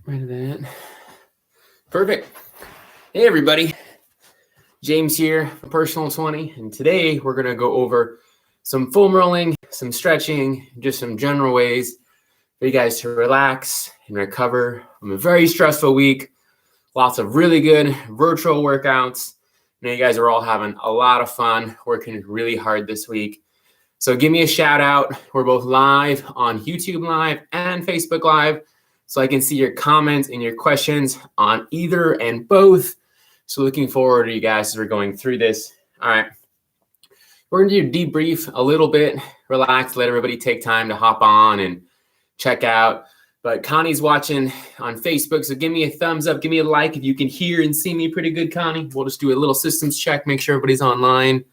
Rid of that. Perfect. Hey, everybody. James here from Personal 20. And today we're going to go over some foam rolling, some stretching, just some general ways for you guys to relax and recover from a very stressful week. Lots of really good virtual workouts. I know you guys are all having a lot of fun, working really hard this week. So give me a shout out. We're both live on YouTube Live and Facebook Live, so I can see your comments and your questions on either and both. So looking forward to you guys as we're going through this. All right. We're going to do debrief a little bit, relax, let everybody take time to hop on and check out. But Connie's watching on Facebook, so give me a thumbs up, give me a like if you can hear and see me pretty good, Connie. We'll just do a little systems check, make sure everybody's online.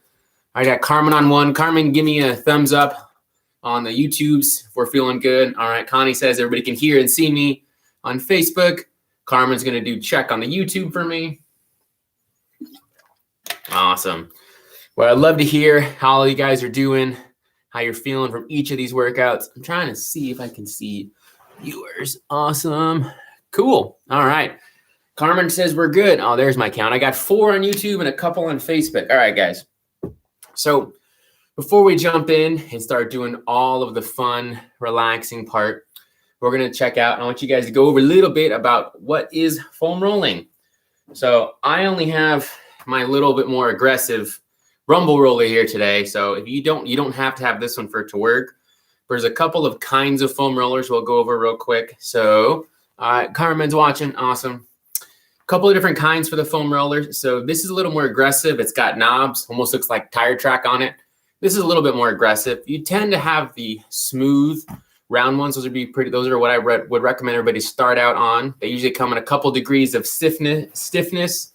I got Carmen on one. Carmen, give me a thumbs up on the YouTubes if we're feeling good. All right, Connie says everybody can hear and see me on Facebook. Carmen's going to do check on the YouTube for me. Awesome. Well, I'd love to hear how all you guys are doing, how you're feeling from each of these workouts. I'm trying to see if I can see viewers. Awesome. Cool. All right. Carmen says we're good. Oh, there's my count. I got 4 on YouTube and a couple on Facebook. All right, guys. So before we jump in and start doing all of the fun, relaxing part, we're going to check out. I want you guys to go over a little bit about what is foam rolling. So I only have my little bit more aggressive rumble roller here today. So if you don't have to have this one for it to work. There's a couple of kinds of foam rollers we'll go over real quick. So Carmen's watching. Awesome. A couple of different kinds for the foam rollers. So this is a little more aggressive. It's got knobs, almost looks like tire track on it. This is a little bit more aggressive. You tend to have the smooth round ones. Those are what I would recommend everybody start out on. They usually come in a couple degrees of stiffness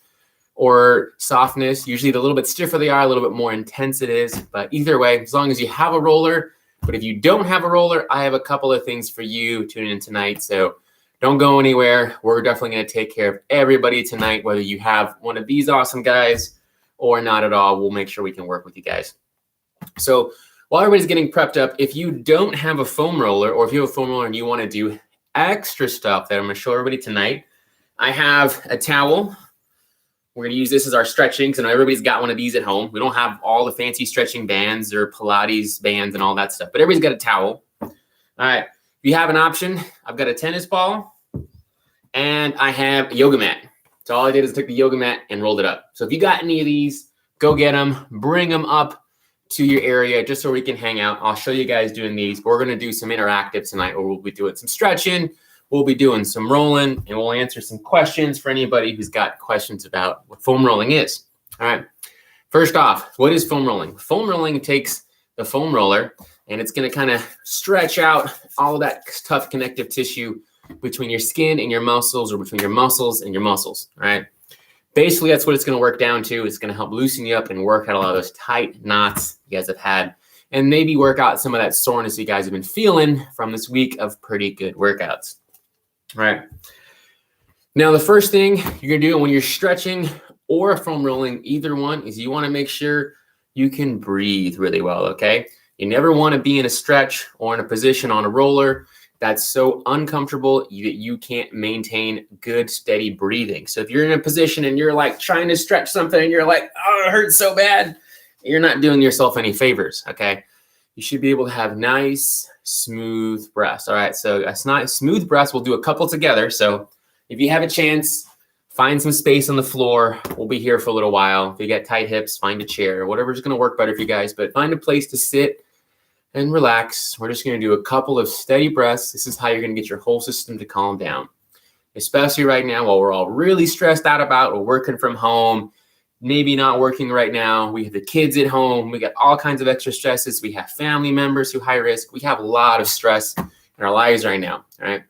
or softness. Usually the little bit stiffer they are, a little bit more intense it is. But either way, as long as you have a roller, but if you don't have a roller, I have a couple of things for you tuning in tonight. So don't go anywhere. We're definitely going to take care of everybody tonight, whether you have one of these awesome guys or not at all. We'll make sure we can work with you guys. So while everybody's getting prepped up, if you don't have a foam roller, or if you have a foam roller and you want to do extra stuff that I'm going to show everybody tonight, I have a towel. We're going to use this as our stretching, because I know everybody's got one of these at home. We don't have all the fancy stretching bands or Pilates bands and all that stuff, but everybody's got a towel. All right. If you have an option, I've got a tennis ball and I have a yoga mat. So all I did is took the yoga mat and rolled it up. So if you got any of these, go get them, bring them up to your area just so we can hang out. I'll show you guys doing these. We're going to do some interactive tonight where we'll be doing some stretching. We'll be doing some rolling, and we'll answer some questions for anybody who's got questions about what foam rolling is. All right. First off, what is foam rolling? Foam rolling takes the foam roller, and it's going to kind of stretch out all of that tough connective tissue between your skin and your muscles, or between your muscles and your muscles. All right. Basically, that's what it's going to work down to. It's going to help loosen you up and work out a lot of those tight knots you guys have had, and maybe work out some of that soreness you guys have been feeling from this week of pretty good workouts. All right. Now, the first thing you're going to do when you're stretching or foam rolling, either one, is you want to make sure you can breathe really well, okay? You never want to be in a stretch or in a position on a roller that's so uncomfortable that you can't maintain good, steady breathing. So if you're in a position and you're like trying to stretch something and you're like, oh, it hurts so bad, you're not doing yourself any favors, okay? You should be able to have nice, smooth breaths. All right, so a nice, smooth breaths, we'll do a couple together. So if you have a chance, find some space on the floor. We'll be here for a little while. If you got tight hips, find a chair, whatever's going to work better for you guys, but find a place to sit and relax. We're just going to do a couple of steady breaths. This is how you're going to get your whole system to calm down, especially right now while we're all really stressed out about we're working from home, maybe not working right now. We have the kids at home. We got all kinds of extra stresses. We have family members who high risk. We have a lot of stress in our lives right now. All right.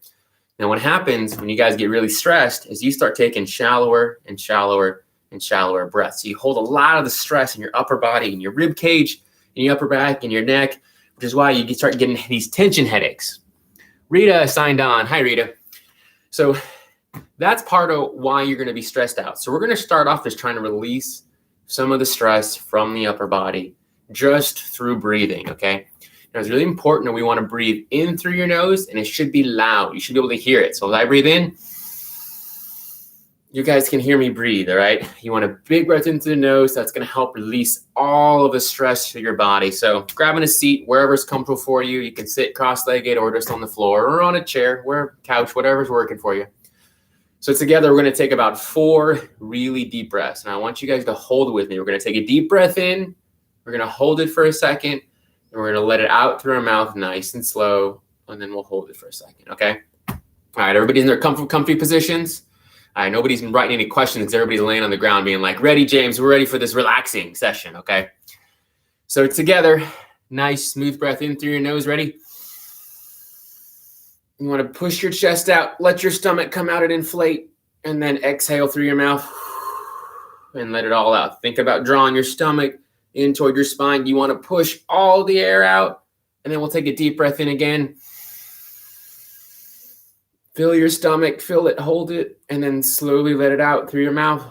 Now, what happens when you guys get really stressed is you start taking shallower and shallower and shallower breaths. So you hold a lot of the stress in your upper body and your rib cage and your upper back and your neck, which is why you start getting these tension headaches. Rita signed on. Hi, Rita. So that's part of why you're going to be stressed out. So we're going to start off as trying to release some of the stress from the upper body just through breathing, okay? Now, it's really important that we want to breathe in through your nose, and it should be loud. You should be able to hear it. So as I breathe in, you guys can hear me breathe, all right? You want a big breath into the nose. That's going to help release all of the stress to your body. So grabbing a seat, wherever's comfortable for you. You can sit cross-legged or just on the floor or on a chair, couch, whatever's working for you. So together, we're going to take about 4 really deep breaths. And I want you guys to hold with me. We're going to take a deep breath in. We're going to hold it for a second. And we're going to let it out through our mouth nice and slow. And then we'll hold it for a second, okay? All right, everybody's in their comfy positions. All right, nobody's been writing any questions because everybody's laying on the ground being like, ready, James, we're ready for this relaxing session, okay? So together, nice, smooth breath in through your nose. Ready? You want to push your chest out, let your stomach come out and inflate, and then exhale through your mouth and let it all out. Think about drawing your stomach in toward your spine. You want to push all the air out, and then we'll take a deep breath in again. Fill your stomach, fill it, hold it, and then slowly let it out through your mouth.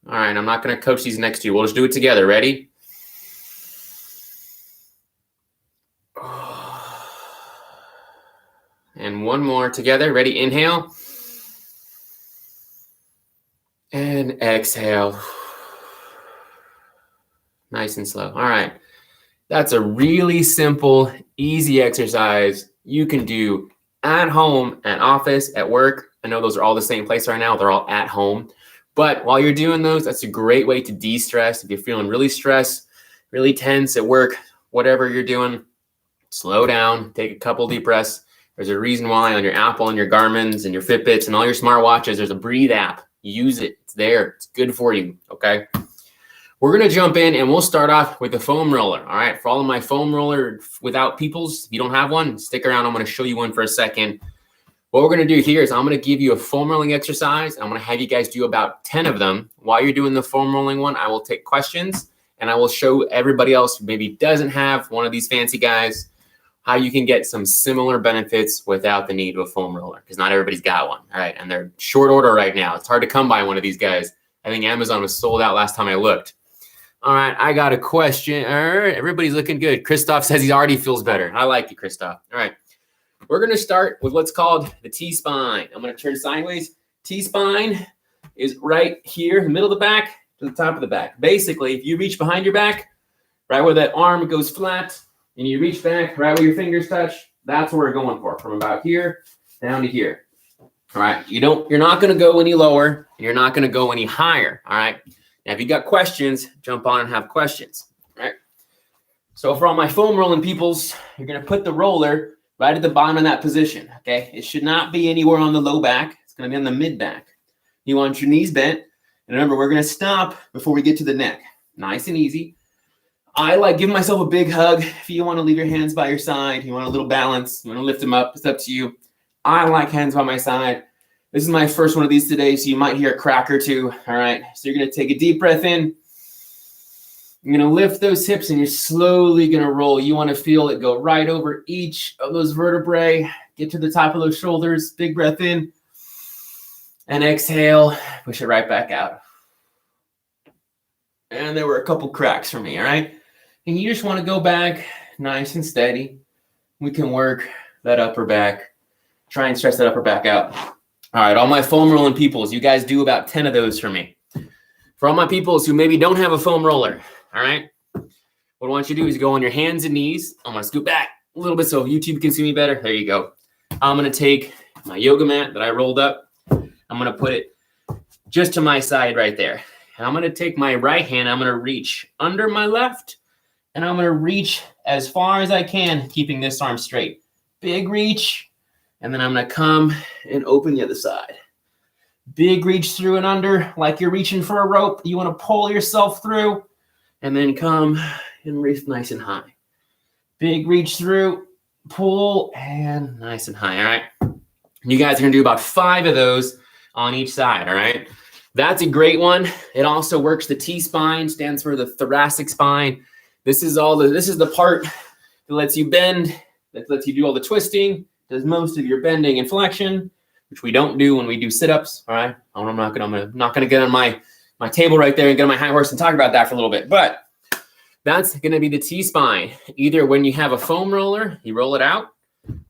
All right, I'm not going to coach these next to you. We'll just do it together. Ready? And one more together. Ready? Inhale. And exhale. Nice and slow. All right. That's a really simple, easy exercise you can do at home, at office, at work. I know those are all the same place right now. They're all at home. But while you're doing those, that's a great way to de-stress. If you're feeling really stressed, really tense at work, whatever you're doing, slow down, take a couple deep breaths. There's a reason why on your Apple and your Garmin's and your Fitbits and all your smartwatches, there's a breathe app. Use it. It's there. It's good for you. Okay. We're going to jump in and we'll start off with the foam roller. All right. For all of my foam roller without peoples, if you don't have one, stick around. I'm going to show you one for a second. What we're going to do here is I'm going to give you a foam rolling exercise. I'm going to have you guys do about 10 of them. While you're doing the foam rolling one, I will take questions and I will show everybody else who maybe doesn't have one of these fancy guys how you can get some similar benefits without the need of a foam roller, because not everybody's got one. All right. And they're short order right now. It's hard to come by one of these guys. I think Amazon was sold out last time I looked. All right. I got a question. All right, everybody's looking good. Christoph says he already feels better. I like you, Christoph. All right. We're going to start with what's called the T-spine. I'm going to turn sideways. T-spine is right here in the middle of the back to the top of the back. Basically, if you reach behind your back, right where that arm goes flat, and you reach back right where your fingers touch, that's what we're going for, from about here down to here. All right. You're not going to go any lower, and you're not going to go any higher. All right. Now, if you got questions, jump on and have questions. All right. So for all my foam rolling peoples, you're going to put the roller right at the bottom of that position. Okay. It should not be anywhere on the low back. It's going to be on the mid back. You want your knees bent. And remember, we're going to stop before we get to the neck. Nice and easy. I like giving myself a big hug. If you want to leave your hands by your side, you want a little balance, you want to lift them up, it's up to you. I like hands by my side. This is my first one of these today, so you might hear a crack or two. All right, so you're going to take a deep breath in. You're going to lift those hips, and you're slowly going to roll. You want to feel it go right over each of those vertebrae. Get to the top of those shoulders. Big breath in. And exhale. Push it right back out. And there were a couple cracks for me, all right? And you just want to go back nice and steady. We can work that upper back. Try and stretch that upper back out. All right, all my foam rolling peoples, you guys do about 10 of those for me. For all my peoples who maybe don't have a foam roller, all right? What I want you to do is go on your hands and knees. I'm going to scoot back a little bit so YouTube can see me better. There you go. I'm going to take my yoga mat that I rolled up. I'm going to put it just to my side right there. And I'm going to take my right hand. I'm going to reach under my left. And I'm going to reach as far as I can, keeping this arm straight. Big reach. And then I'm going to come and open the other side. Big reach through and under, like you're reaching for a rope. You want to pull yourself through. And then come and reach nice and high. Big reach through, pull, and nice and high. All right. You guys are going to do about 5 of those on each side. All right. That's a great one. It also works the T-spine, stands for the thoracic spine. This is the part that lets you bend, that lets you do all the twisting, does most of your bending and flexion, which we don't do when we do sit-ups. All right. I'm not gonna get on my table right there and get on my high horse and talk about that for a little bit. But that's gonna be the T-spine. Either when you have a foam roller, you roll it out,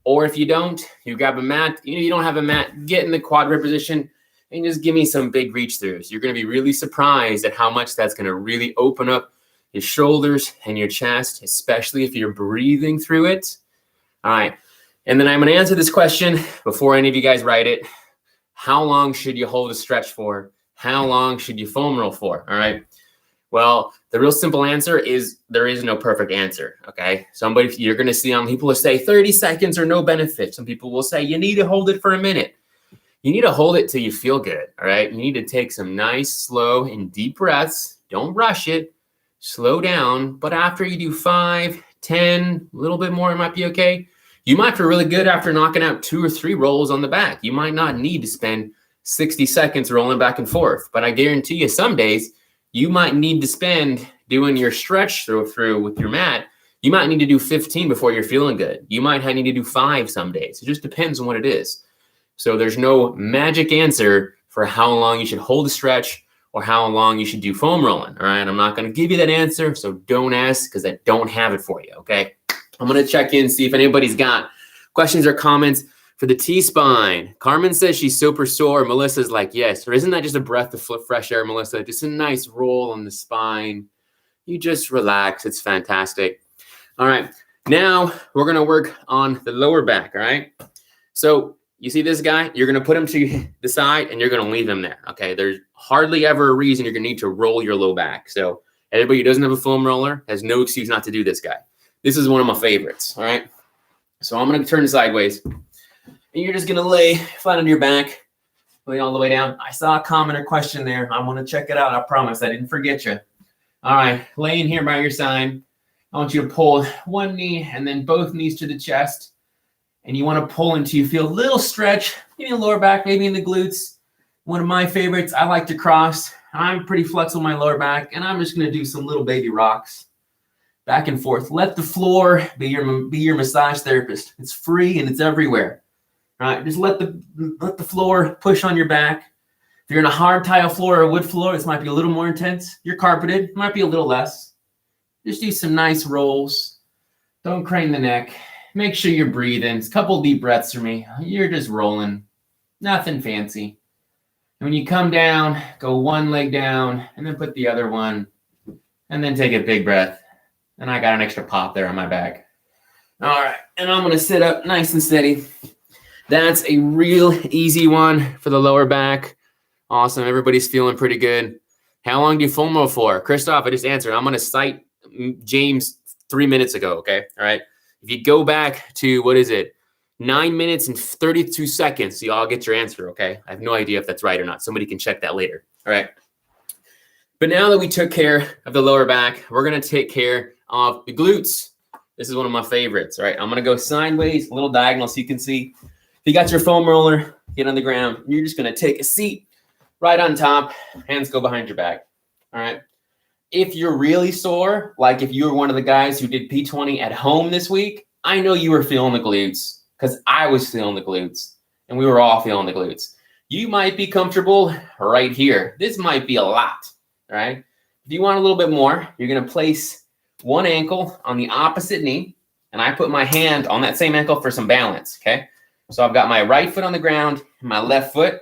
Or if you don't, you grab a mat. You don't have a mat, get in the quad rib position and just give me some big reach throughs. You're going to be really surprised at how much that's going to really open up your shoulders and your chest, especially if you're breathing through it. All right. And then I'm going to answer this question before any of you guys write it. How long should you hold a stretch for? How long should you foam roll for? All right. Well, the real simple answer is there is no perfect answer. Okay. You're going to see on people will say 30 seconds or no benefit. Some people will say you need to hold it for a minute. You need to hold it till you feel good. All right. You need to take some nice, slow and deep breaths. Don't rush it. Slow down. But after you do 5, 10, a little bit more, it might be okay. You might feel really good after knocking out 2 or 3 rolls on the back. You might not need to spend 60 seconds rolling back and forth. But I guarantee you some days you might need to spend doing your stretch through with your mat. You might need to do 15 before you're feeling good. You might need to do 5 some days. It just depends on what it is. So there's no magic answer for how long you should hold a stretch or how long you should do foam rolling. All right. I'm not going to give you that answer. So don't ask because I don't have it for you. Okay. I'm going to check in, see if anybody's got questions or comments for the T-spine. Carmen says she's super sore. Melissa's like, yes. Or isn't that just a breath of fresh air, Melissa? Just a nice roll on the spine. You just relax. It's fantastic. All right. Now we're going to work on the lower back. All right. So you see this guy? You're going to put him to the side and you're going to leave him there. Okay. There's hardly ever a reason you're going to need to roll your low back. So everybody who doesn't have a foam roller has no excuse not to do this guy. This is one of my favorites. All right. So I'm going to turn sideways and you're just going to lay flat on your back, lay all the way down. I saw a comment or question there. I want to check it out. I promise I didn't forget you. All right. Laying here by your side. I want you to pull one knee and then both knees to the chest. And you want to pull until you feel a little stretch, maybe in the lower back, maybe in the glutes. One of my favorites, I like to cross. I'm pretty flexible in my lower back, and I'm just going to do some little baby rocks. Back and forth. Let the floor be your massage therapist. It's free and it's everywhere. All right, just let the floor push on your back. If you're in a hard tile floor or a wood floor, this might be a little more intense. You're carpeted, it might be a little less. Just do some nice rolls. Don't crane the neck. Make sure you're breathing. It's a couple deep breaths for me. You're just rolling. Nothing fancy. And when you come down, go one leg down and then put the other one and then take a big breath. And I got an extra pop there on my back. All right. And I'm going to sit up nice and steady. That's a real easy one for the lower back. Awesome. Everybody's feeling pretty good. How long do you foam roll for? Christoph, I just answered. I'm going to cite James 3 minutes ago. Okay. All right. If you go back to, 9 minutes and 32 seconds, so y'all get your answer. Okay. I have no idea if that's right or not. Somebody can check that later. All right. But now that we took care of the lower back, we're going to take care of the glutes. This is one of my favorites. All right. I'm going to go sideways, a little diagonal so you can see. If you got your foam roller, get on the ground. You're just going to take a seat right on top. Hands go behind your back. All right. If you're really sore, like if you were one of the guys who did P20 at home this week, I know you were feeling the glutes because I was feeling the glutes and we were all feeling the glutes. You might be comfortable right here. This might be a lot. All right. If you want a little bit more, you're going to place one ankle on the opposite knee. And I put my hand on that same ankle for some balance. Okay. So I've got my right foot on the ground and my left foot.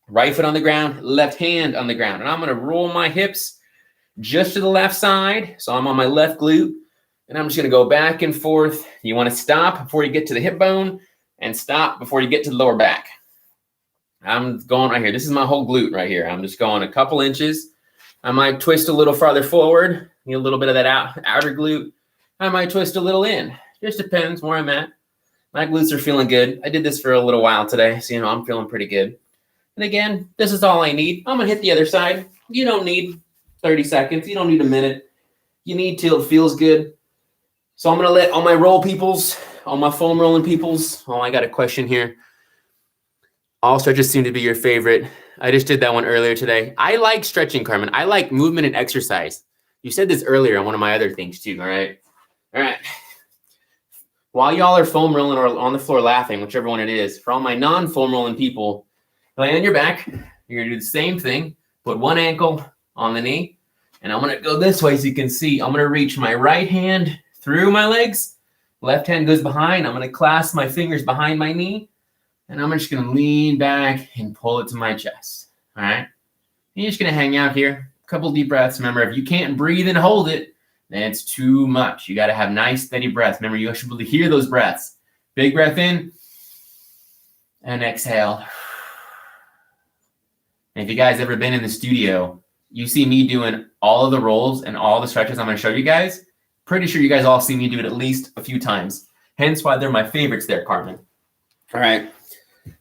Right foot on the ground, left hand on the ground. And I'm going to roll my hips just to the left side. So I'm on my left glute. And I'm just going to go back and forth. You want to stop before you get to the hip bone and stop before you get to the lower back. I'm going right here. This is my whole glute right here. I'm just going a couple inches. I might twist a little farther forward, get a little bit of that outer glute. I might twist a little in. Just depends where I'm at. My glutes are feeling good. I did this for a little while today, so I'm feeling pretty good. And again, this is all I need. I'm going to hit the other side. You don't need 30 seconds. You don't need a minute. You need till it feels good. So I'm going to let all my roll peoples, all my foam rolling peoples. Oh, I got a question here. All stretches seem to be your favorite. I just did that one earlier today. I like stretching, Carmen. I like movement and exercise. You said this earlier on one of my other things too, all right? All right. While y'all are foam rolling or on the floor laughing, whichever one it is, for all my non-foam rolling people, lay on your back. You're going to do the same thing. Put one ankle on the knee. And I'm going to go this way so you can see. I'm going to reach my right hand through my legs. Left hand goes behind. I'm going to clasp my fingers behind my knee, and I'm just going to lean back and pull it to my chest. All right. And you're just going to hang out here. A couple deep breaths. Remember, if you can't breathe and hold it, then it's too much. You got to have nice, steady breaths. Remember, you should be able to hear those breaths. Big breath in and exhale. And if you guys ever been in the studio, you see me doing all of the rolls and all the stretches I'm going to show you guys. Pretty sure you guys all see me do it at least a few times. Hence why they're my favorites there, Carmen. All right.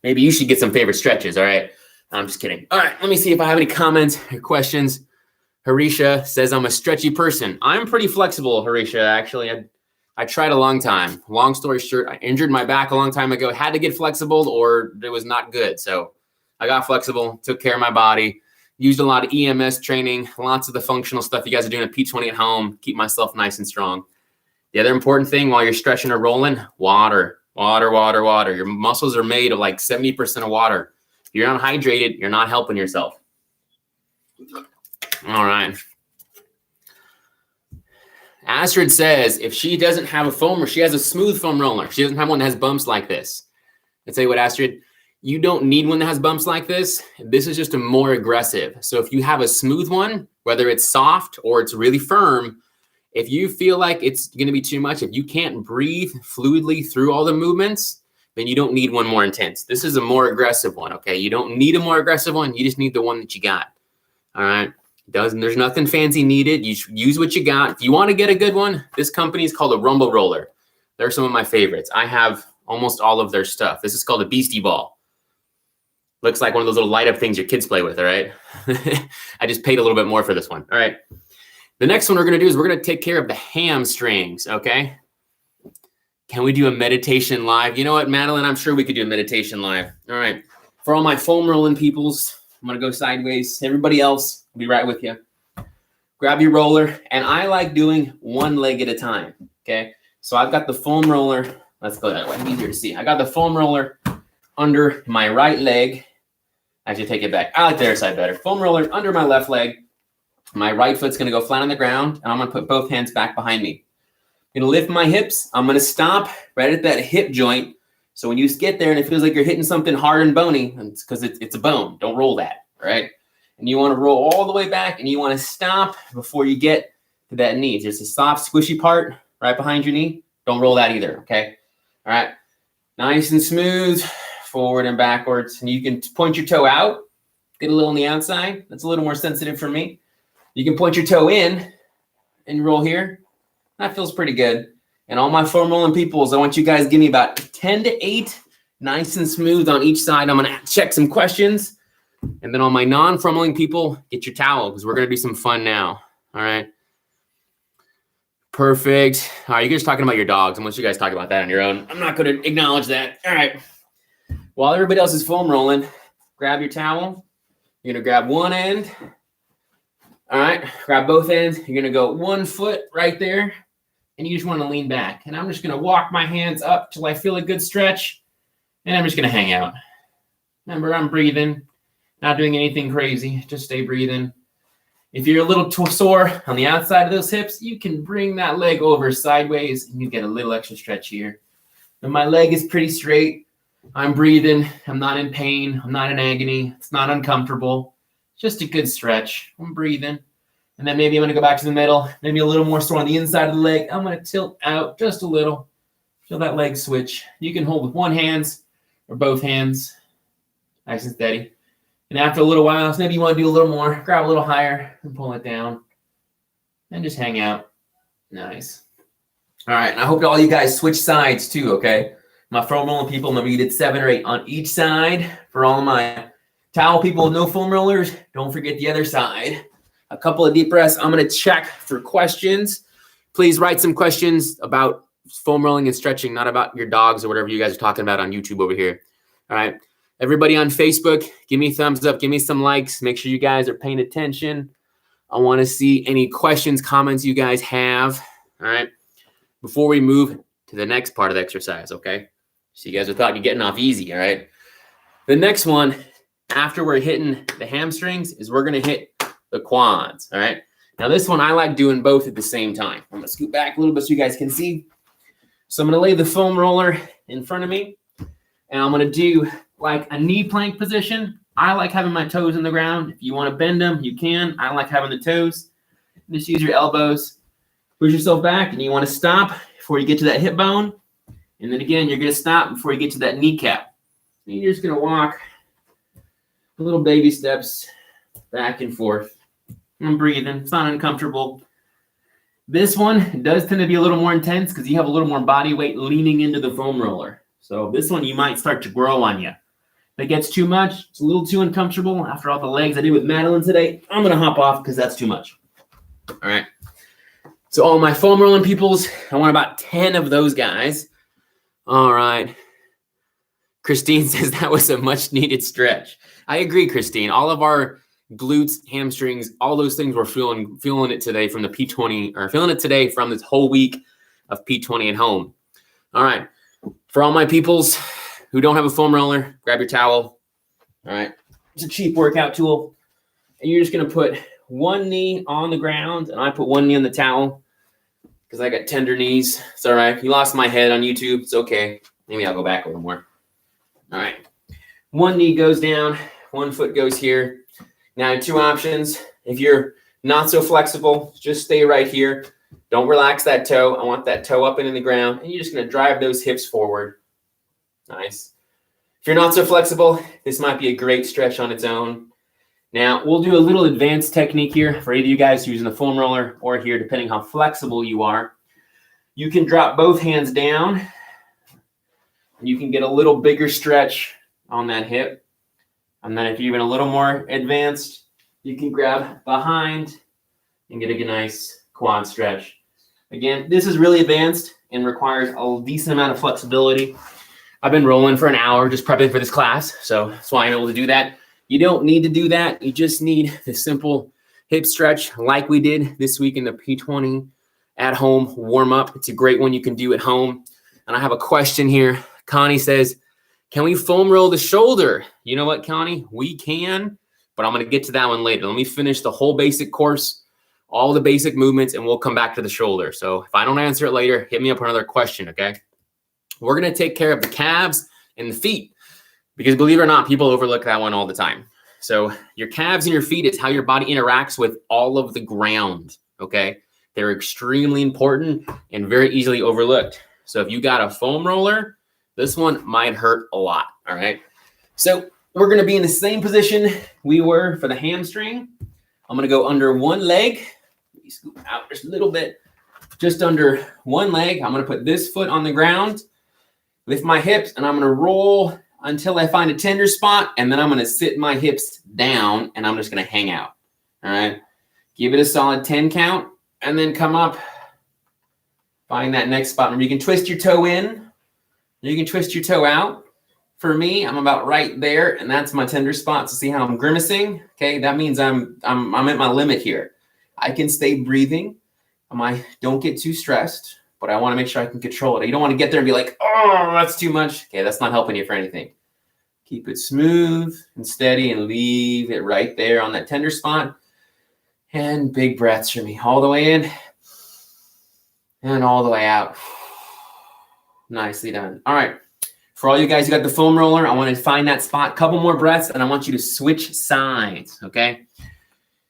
Maybe you should get some favorite stretches. All right. I'm just kidding. All right. Let me see if I have any comments or questions. Harisha says I'm a stretchy person. I'm pretty flexible, Harisha. Actually, I tried a long time. Long story short, I injured my back a long time ago. Had to get flexible or it was not good. So I got flexible, took care of my body, used a lot of EMS training, lots of the functional stuff you guys are doing at P20 at home, keep myself nice and strong. The other important thing while you're stretching or rolling, water, water, water, water. Your muscles are made of like 70% of water. If you're unhydrated, you're not helping yourself. All right. Astrid says if she doesn't have a foam, or she has a smooth foam roller, she doesn't have one that has bumps like this. I'll tell you what, Astrid, you don't need one that has bumps like this. This is just a more aggressive. So if you have a smooth one, whether it's soft or it's really firm, if you feel like it's going to be too much, if you can't breathe fluidly through all the movements, then you don't need one more intense. This is a more aggressive one, okay? You don't need a more aggressive one. You just need the one that you got, all right? There's nothing fancy needed. You use what you got. If you want to get a good one, this company is called a Rumble Roller. They're some of my favorites. I have almost all of their stuff. This is called a Beastie Ball. Looks like one of those little light up things your kids play with, all right? I just paid a little bit more for this one. All right. The next one we're going to do is we're going to take care of the hamstrings, okay? Can we do a meditation live? You know what, Madeline? I'm sure we could do a meditation live. All right. For all my foam rolling peoples, I'm going to go sideways. Everybody else, I'll be right with you. Grab your roller. And I like doing one leg at a time, okay? So I've got the foam roller. Let's go that way. It's easier to see. I got the foam roller under my right leg. Actually, take it back. I like the other side better. Foam roller under my left leg. My right foot's going to go flat on the ground, and I'm going to put both hands back behind me. I'm going to lift my hips. I'm going to stop right at that hip joint. So when you get there and it feels like you're hitting something hard and bony, it's because it's a bone. Don't roll that, all right? And you want to roll all the way back, and you want to stop before you get to that knee. There's a soft, squishy part right behind your knee. Don't roll that either, okay? All right. Nice and smooth, forward and backwards. And you can point your toe out, get a little on the outside. That's a little more sensitive for me. You can point your toe in and roll here. That feels pretty good. And all my foam rolling peoples, I want you guys to give me about 10 to 8, nice and smooth on each side. I'm going to check some questions. And then all my non-foam rolling people, get your towel because we're going to do some fun now. All right. Perfect. All right. You guys talking about your dogs. I want you guys to talk about that on your own. I'm not going to acknowledge that. All right. While everybody else is foam rolling, grab your towel. You're going to grab one end. All right. Grab both ends. You're going to go 1 foot right there. And you just want to lean back. And I'm just going to walk my hands up till I feel a good stretch. And I'm just going to hang out. Remember, I'm breathing. Not doing anything crazy. Just stay breathing. If you're a little sore on the outside of those hips, you can bring that leg over sideways and you get a little extra stretch here. And my leg is pretty straight. I'm breathing. I'm not in pain. I'm not in agony. It's not uncomfortable. Just a good stretch. I'm breathing. And then maybe I'm going to go back to the middle. Maybe a little more sore on the inside of the leg. I'm going to tilt out just a little. Feel that leg switch. You can hold with one hand or both hands. Nice and steady. And after a little while, maybe you want to do a little more. Grab a little higher and pull it down. And just hang out. Nice. All right. And I hope all you guys switch sides too, okay? My foam rolling people, maybe you did 7 or 8 on each side. For all of my towel people with no foam rollers, don't forget the other side. A couple of deep breaths. I'm going to check for questions. Please write some questions about foam rolling and stretching, not about your dogs or whatever you guys are talking about on YouTube over here. All right. Everybody on Facebook, give me thumbs up. Give me some likes. Make sure you guys are paying attention. I want to see any questions, comments you guys have. All right. Before we move to the next part of the exercise, okay? So you guys thought you're getting off easy, all right? The next one, after we're hitting the hamstrings, is we're going to hit the quads, all right? Now, this one, I like doing both at the same time. I'm going to scoot back a little bit so you guys can see. So I'm going to lay the foam roller in front of me, and I'm going to do like a knee plank position. I like having my toes in the ground. If you want to bend them, you can. I like having the toes. Just use your elbows. Push yourself back, and you want to stop before you get to that hip bone. And then again, you're going to stop before you get to that kneecap. And you're just going to walk little baby steps back and forth. I'm breathing. It's not uncomfortable. This one does tend to be a little more intense because you have a little more body weight leaning into the foam roller. So this one you might start to grow on you. If it gets too much, it's a little too uncomfortable. After all the legs I did with Madeline today, I'm going to hop off because that's too much. All right. So all my foam rolling peoples, I want about 10 of those guys. All right. Christine says that was a much needed stretch. I agree, Christine. All of our glutes, hamstrings, all those things we're feeling it today from the P20, or feeling it today from this whole week of P20 at home. All right. For all my peoples who don't have a foam roller, grab your towel. All right. It's a cheap workout tool. And you're just going to put one knee on the ground, and I put one knee on the towel because I got tender knees. It's all right. You lost my head on YouTube. It's okay. Maybe I'll go back a little more. All right. One knee goes down. One foot goes here. Now, two options. If you're not so flexible, just stay right here. Don't relax that toe. I want that toe up and in the ground. And you're just going to drive those hips forward. Nice. If you're not so flexible, this might be a great stretch on its own. Now, we'll do a little advanced technique here for either you guys using the foam roller or here, depending how flexible you are. You can drop both hands down. You can get a little bigger stretch on that hip. And then if you're even a little more advanced, you can grab behind and get a nice quad stretch. Again, this is really advanced and requires a decent amount of flexibility. I've been rolling for an hour just prepping for this class, so that's why I'm able to do that. You don't need to do that. You just need the simple hip stretch like we did this week in the P20 at home warm up. It's a great one you can do at home. And I have a question here. Connie says, can we foam roll the shoulder? You know what, Connie? We can, but I'm going to get to that one later. Let me finish the whole basic course, all the basic movements, and we'll come back to the shoulder. So if I don't answer it later, hit me up with another question, okay? We're going to take care of the calves and the feet because believe it or not, people overlook that one all the time. So your calves and your feet is how your body interacts with all of the ground, okay? They're extremely important and very easily overlooked. So if you got a foam roller, this one might hurt a lot, all right? So we're going to be in the same position we were for the hamstring. I'm going to go under one leg. Let me scoop out just a little bit. Just under one leg. I'm going to put this foot on the ground, lift my hips, and I'm going to roll until I find a tender spot, and then I'm going to sit my hips down, and I'm just going to hang out, all right? Give it a solid 10 count, and then come up. Find that next spot. Remember, you can twist your toe in. You can twist your toe out. For me, I'm about right there, and that's my tender spot. So see how I'm grimacing? Okay, that means I'm at my limit here. I can stay breathing. I don't get too stressed, but I want to make sure I can control it. You don't want to get there and be like, oh, that's too much. Okay, that's not helping you for anything. Keep it smooth and steady and leave it right there on that tender spot. And big breaths for me. All the way in and all the way out. Nicely done. All right. For all you guys who got the foam roller, I want to find that spot. Couple more breaths, and I want you to switch sides, okay?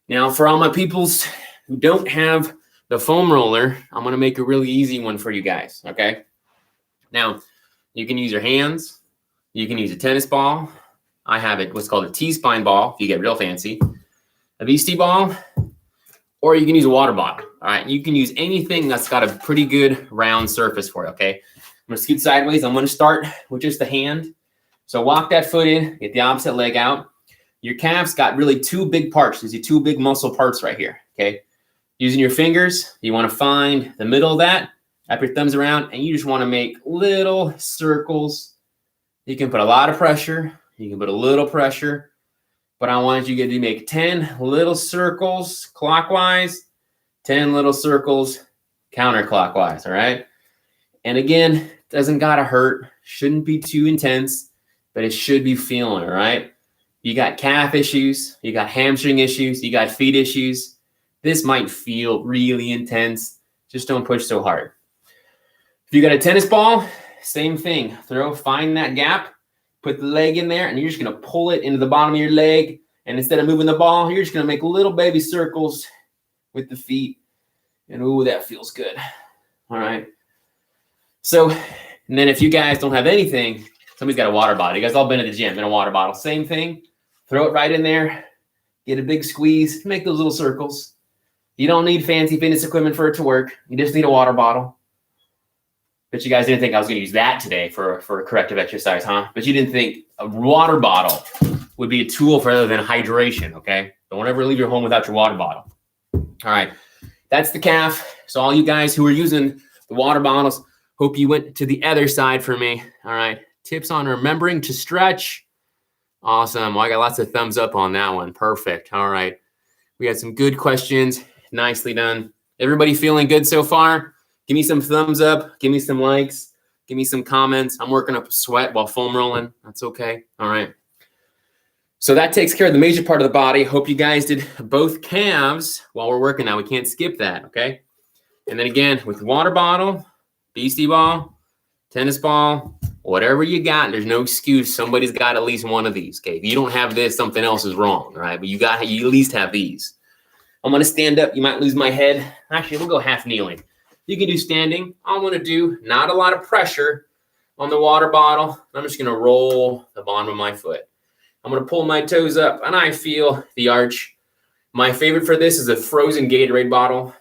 Now, for all my peoples who don't have the foam roller, I'm going to make a really easy one for you guys, okay? Now, you can use your hands. You can use a tennis ball. I have it, what's called a T-spine ball, if you get real fancy. A VST ball, or you can use a water bottle, all right? You can use anything that's got a pretty good round surface for it, okay? I'm going to scoot sideways. I'm going to start with just the hand. So walk that foot in, get the opposite leg out. Your calves got really two big parts. There's two big muscle parts right here, okay? Using your fingers, you want to find the middle of that, wrap your thumbs around, and you just want to make little circles. You can put a lot of pressure. You can put a little pressure. But I want you to make 10 little circles clockwise, 10 little circles counterclockwise, all right? And again, doesn't gotta hurt, shouldn't be too intense, but it should be feeling, all right? You got calf issues, you got hamstring issues, you got feet issues. This might feel really intense. Just don't push so hard. If you got a tennis ball, same thing. Find that gap, put the leg in there, and you're just going to pull it into the bottom of your leg. And instead of moving the ball, you're just going to make little baby circles with the feet. And ooh, that feels good. All right. So, and then if you guys don't have anything, somebody's got a water bottle. You guys all been at the gym in a water bottle. Same thing. Throw it right in there. Get a big squeeze. Make those little circles. You don't need fancy fitness equipment for it to work. You just need a water bottle. But you guys didn't think I was going to use that today for a corrective exercise, huh? But you didn't think a water bottle would be a tool for other than hydration, okay? Don't ever leave your home without your water bottle. All right. That's the calf. So all you guys who are using the water bottles, hope you went to the other side for me. All right. Tips on remembering to stretch. Awesome. Well, I got lots of thumbs up on that one. Perfect. All right. We had some good questions. Nicely done. Everybody feeling good so far? Give me some thumbs up. Give me some likes. Give me some comments. I'm working up a sweat while foam rolling. That's okay. All right. So that takes care of the major part of the body. Hope you guys did both calves while we're working now. We can't skip that, okay? And then again, with water bottle, beastie ball, tennis ball, whatever you got, there's no excuse. Somebody's got at least one of these, okay? If you don't have this, something else is wrong, all right? But you at least have these. I'm going to stand up. You might lose my head. Actually, we'll go half kneeling. You can do standing. I'm going to do not a lot of pressure on the water bottle. I'm just going to roll the bottom of my foot. I'm going to pull my toes up, and I feel the arch. My favorite for this is a frozen Gatorade bottle.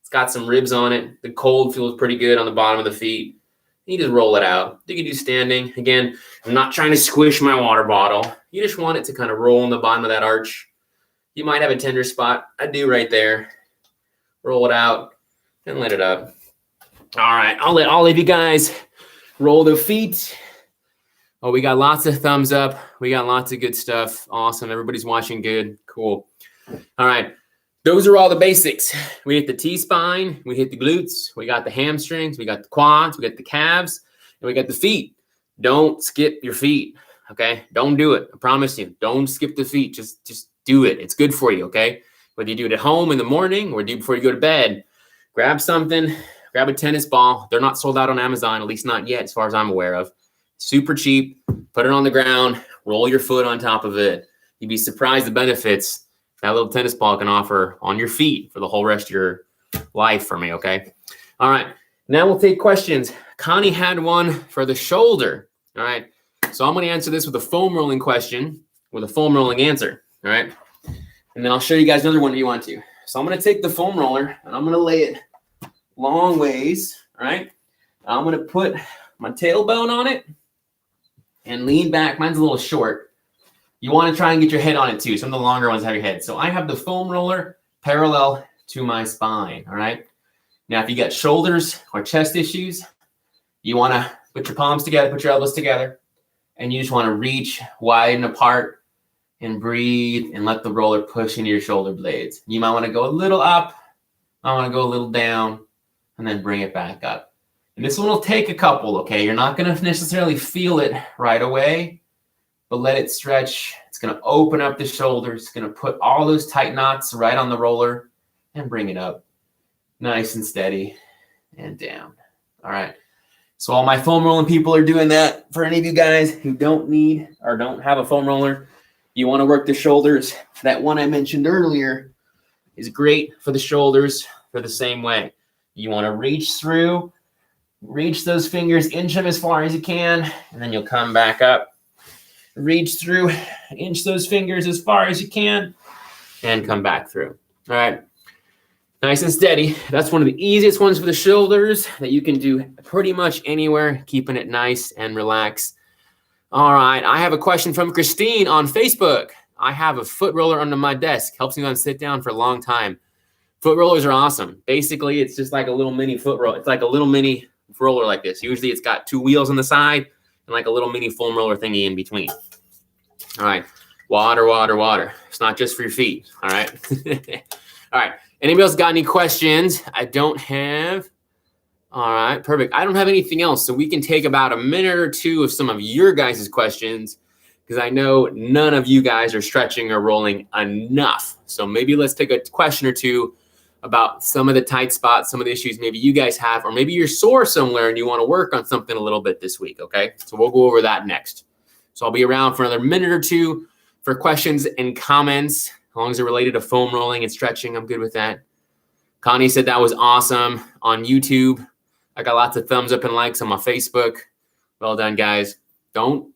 It's got some ribs on it. The cold feels pretty good on the bottom of the feet. You just roll it out. You can do standing. Again, I'm not trying to squish my water bottle. You just want it to kind of roll on the bottom of that arch. You might have a tender spot. I do right there. Roll it out and let it up. All right. I'll let all of you guys roll the feet. Oh, we got lots of thumbs up. We got lots of good stuff. Awesome. Everybody's watching good. Cool. All right. Those are all the basics. We hit the T-spine. We hit the glutes. We got the hamstrings. We got the quads. We got the calves. And we got the feet. Don't skip your feet. Okay? Don't do it. I promise you. Don't skip the feet. Just do it. It's good for you. Okay? Whether you do it at home in the morning or do it before you go to bed, grab something. Grab a tennis ball. They're not sold out on Amazon, at least not yet, as far as I'm aware of. Super cheap. Put it on the ground. Roll your foot on top of it. You'd be surprised the benefits that little tennis ball can offer on your feet for the whole rest of your life for me, okay? All right. Now we'll take questions. Connie had one for the shoulder. All right. So I'm going to answer this with a foam rolling question with a foam rolling answer. All right. And then I'll show you guys another one if you want to. So I'm going to take the foam roller and I'm going to lay it long ways. All right. I'm going to put my tailbone on it and lean back. Mine's a little short. You want to try and get your head on it too. Some of the longer ones have your head. So I have the foam roller parallel to my spine. All right. Now, if you got shoulders or chest issues, you want to put your palms together, put your elbows together, and you just want to reach wide and apart and breathe and let the roller push into your shoulder blades. You might want to go a little up. I want to go a little down and then bring it back up. And this one will take a couple, okay? You're not going to necessarily feel it right away, but let it stretch. It's going to open up the shoulders. It's going to put all those tight knots right on the roller and bring it up. Nice and steady and down. All right. So all my foam rolling people are doing that. For any of you guys who don't need or don't have a foam roller, you want to work the shoulders. That one I mentioned earlier is great for the shoulders for the same way. You want to reach through, reach those fingers, inch them as far as you can, and then you'll come back up. Reach through, inch those fingers as far as you can, and come back through. All right. Nice and steady. That's one of the easiest ones for the shoulders that you can do pretty much anywhere, keeping it nice and relaxed. All right. I have a question from Christine on Facebook. I have a foot roller under my desk. Helps me on sit down for a long time. Foot rollers are awesome. Basically, it's just like a little mini foot roller. It's like a little mini roller like this. Usually it's got two wheels on the side and like a little mini foam roller thingy in between. All right. Water, water, water. It's not just for your feet. All right. All right. Anybody else got any questions? I don't have. All right. Perfect. I don't have anything else. So we can take about a minute or two of some of your guys' questions because I know none of you guys are stretching or rolling enough. So maybe let's take a question or two about some of the tight spots, some of the issues maybe you guys have, or maybe you're sore somewhere and you want to work on something a little bit this week, okay? So we'll go over that next. So I'll be around for another minute or two for questions and comments, as long as they're related to foam rolling and stretching. I'm good with that. Connie said that was awesome on YouTube. I got lots of thumbs up and likes on my Facebook. Well done, guys. Don't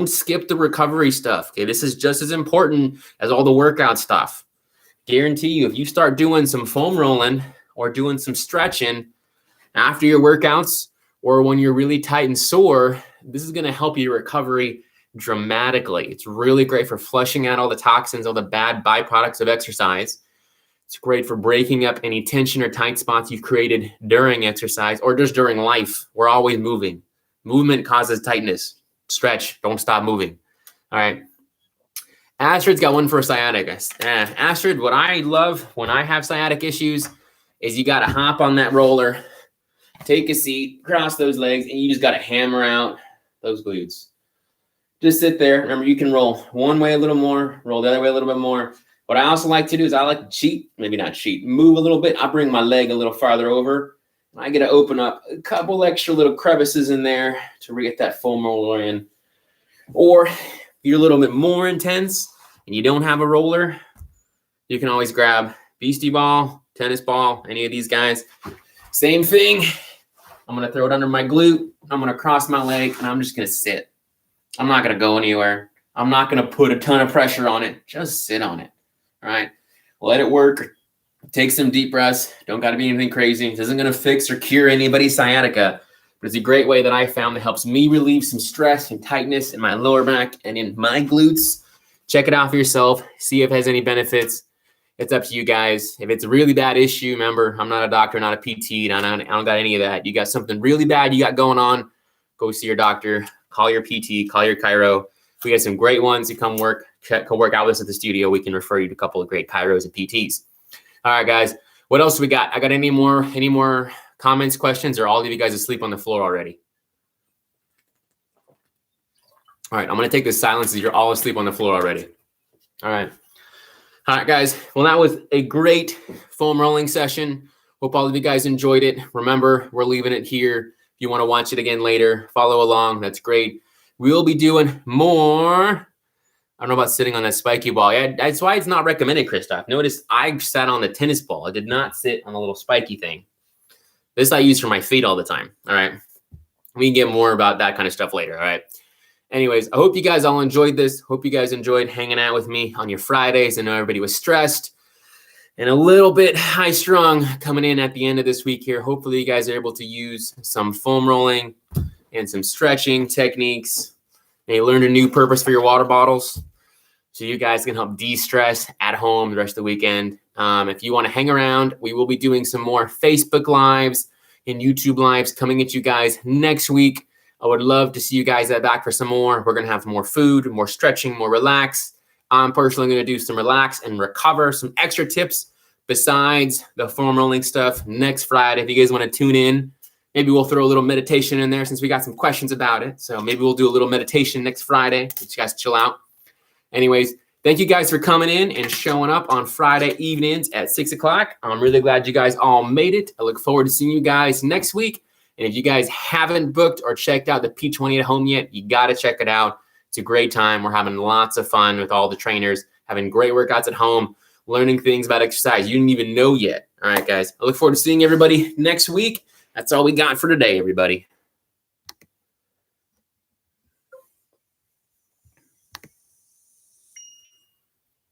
skip the recovery stuff, okay? This is just as important as all the workout stuff. Guarantee you, if you start doing some foam rolling or doing some stretching after your workouts or when you're really tight and sore, this is going to help your recovery dramatically. It's really great for flushing out all the toxins, all the bad byproducts of exercise. It's great for breaking up any tension or tight spots you've created during exercise or just during life. We're always moving. Movement causes tightness. Stretch. Don't stop moving. All right. Astrid's got one for sciatica. Astrid, what I love when I have sciatic issues is you got to hop on that roller, take a seat, cross those legs, and you just got to hammer out those glutes. Just sit there. Remember, you can roll one way a little more, roll the other way a little bit more. What I also like to do is I like to cheat, maybe not cheat, move a little bit. I bring my leg a little farther over. I get to open up a couple extra little crevices in there to get that foam roller in. Or if you're a little bit more intense and you don't have a roller, you can always grab beastie ball, tennis ball, any of these guys. Same thing. I'm going to throw it under my glute. I'm going to cross my leg, and I'm just going to sit. I'm not going to go anywhere. I'm not going to put a ton of pressure on it. Just sit on it. All right. Let it work. Take some deep breaths. Don't got to be anything crazy. It isn't going to fix or cure anybody's sciatica. But it's a great way that I found that helps me relieve some stress and tightness in my lower back and in my glutes. Check it out for yourself. See if it has any benefits. It's up to you guys. If it's a really bad issue, remember, I'm not a doctor, not a PT. I don't got any of that. You got something really bad you got going on, go see your doctor. Call your PT. Call your chiro. We got some great ones. You come work out with us at the studio. We can refer you to a couple of great chiros and PTs. All right, guys. What else we got? I got any more comments, questions, or all of you guys asleep on the floor already? All right, I'm going to take this silence as you're all asleep on the floor already. All right. All right, guys. Well, that was a great foam rolling session. Hope all of you guys enjoyed it. Remember, we're leaving it here. If you want to watch it again later, follow along. That's great. We'll be doing more. I don't know about sitting on that spiky ball. Yeah, that's why it's not recommended, Christoph. Notice I sat on the tennis ball. I did not sit on the little spiky thing. This I use for my feet all the time. All right. We can get more about that kind of stuff later. All right. Anyways, I hope you guys all enjoyed this. Hope you guys enjoyed hanging out with me on your Fridays. I know everybody was stressed and a little bit high strung coming in at the end of this week here. Hopefully you guys are able to use some foam rolling and some stretching techniques. And you learned a new purpose for your water bottles, so you guys can help de-stress at home the rest of the weekend. If you want to hang around, we will be doing some more Facebook Lives and YouTube Lives coming at you guys next week. I would love to see you guys back for some more. We're going to have more food, more stretching, more relax. I'm personally going to do some relax and recover, some extra tips besides the foam rolling stuff next Friday. If you guys want to tune in, maybe we'll throw a little meditation in there since we got some questions about it. So maybe we'll do a little meditation next Friday. Let you guys chill out. Anyways, thank you guys for coming in and showing up on Friday evenings at 6 o'clock. I'm really glad you guys all made it. I look forward to seeing you guys next week. And if you guys haven't booked or checked out the P20 at home yet, you got to check it out. It's a great time. We're having lots of fun with all the trainers, having great workouts at home, learning things about exercise you didn't even know yet. All right, guys. I look forward to seeing everybody next week. That's all we got for today, everybody.